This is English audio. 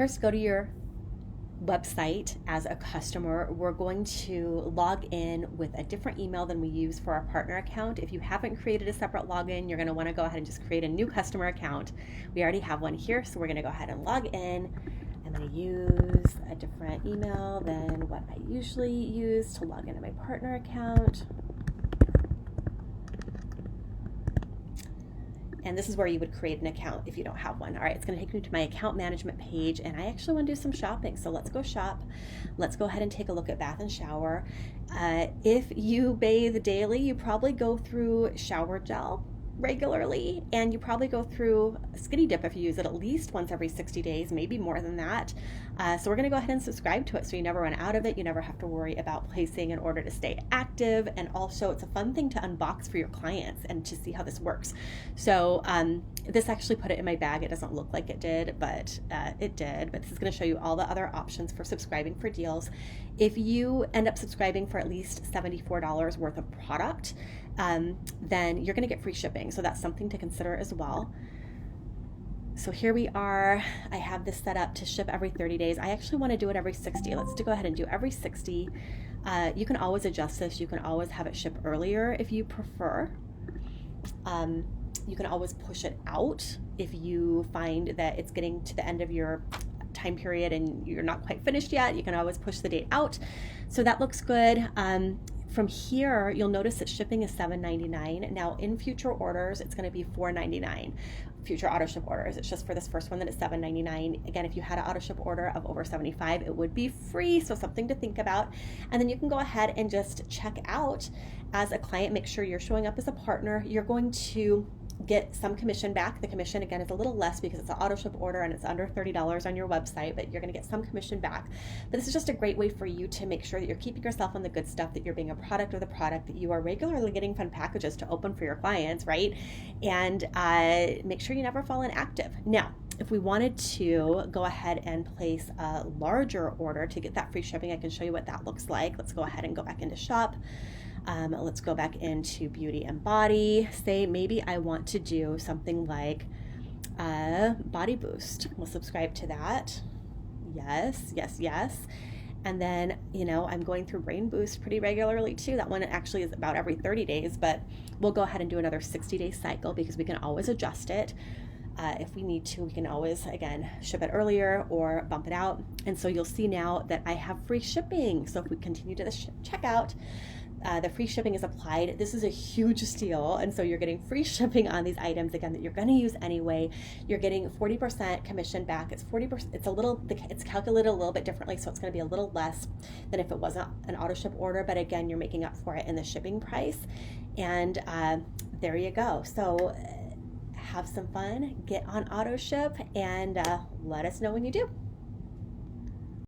First, go to your website as a customer. We're going to log in with a different email than we use for our partner account. If you haven't created a separate login, you're going to want to go ahead and just create a new customer account. We already have one here, so we're going to go ahead and log in. I'm going to use a different email than what I usually use to log into my partner account. And this is where you would create an account if you don't have one. All right, it's going to take me to my account management page, and I actually want to do some shopping. So let's go shop. Let's go ahead and take a look at bath and shower. If you bathe daily, you probably go through shower gel regularly, and you probably go through a skinny dip if you use it at least once every 60 days, maybe more than that. So we're going to go ahead and subscribe to it so you never run out of it. You never have to worry about placing in order to stay active. And also it's a fun thing to unbox for your clients and to see how this works. So this actually put it in my bag. It doesn't look like it did, but it did. But this is going to show you all the other options for subscribing for deals. If you end up subscribing for at least $74 worth of product, then you're going to get free shipping. So that's something to consider as well. So here we are. I have this set up to ship every 30 days. I actually want to do it every 60. Let's go ahead and do every 60. You can always adjust this. You can always have it ship earlier if you prefer. You can always push it out if you find that it's getting to the end of your time period and you're not quite finished yet. You can always push the date out. So that looks good. From here, you'll notice that shipping is $7.99. Now in future orders, it's going to be $4.99. Future Autoship orders. It's just for this first one that it's $7.99. Again, if you had an Autoship order of over $75, it would be free. So something to think about. And then you can go ahead and just check out as a client. Make sure you're showing up as a partner. You're going to get some commission back. The commission, again, is a little less because it's an Autoship order and it's under $30 on your website, but you're going to get some commission back. But this is just a great way for you to make sure that you're keeping yourself on the good stuff, that you're being a product of the product, that you are regularly getting fun packages to open for your clients, right? And make sure you never fall inactive. Now, if we wanted to go ahead and place a larger order to get that free shipping, I can show you what that looks like. Let's go ahead and go back into shop. Let's go back into beauty and body. Say maybe I want to do something like body boost. We'll subscribe to that. Yes, yes, yes. And then, I'm going through brain boost pretty regularly too. That one actually is about every 30 days, but we'll go ahead and do another 60-day cycle because we can always adjust it. If we need to, we can always, again, ship it earlier or bump it out. And so you'll see now that I have free shipping. So if we continue to the checkout, the free shipping is applied. This is a huge steal. And so you're getting free shipping on these items, again, that you're going to use anyway. You're getting 40% commission back. It's 40%. It's calculated a little bit differently. So it's going to be a little less than if it wasn't an Autoship order. But again, you're making up for it in the shipping price. And there you go. So have some fun, get on Autoship, and let us know when you do.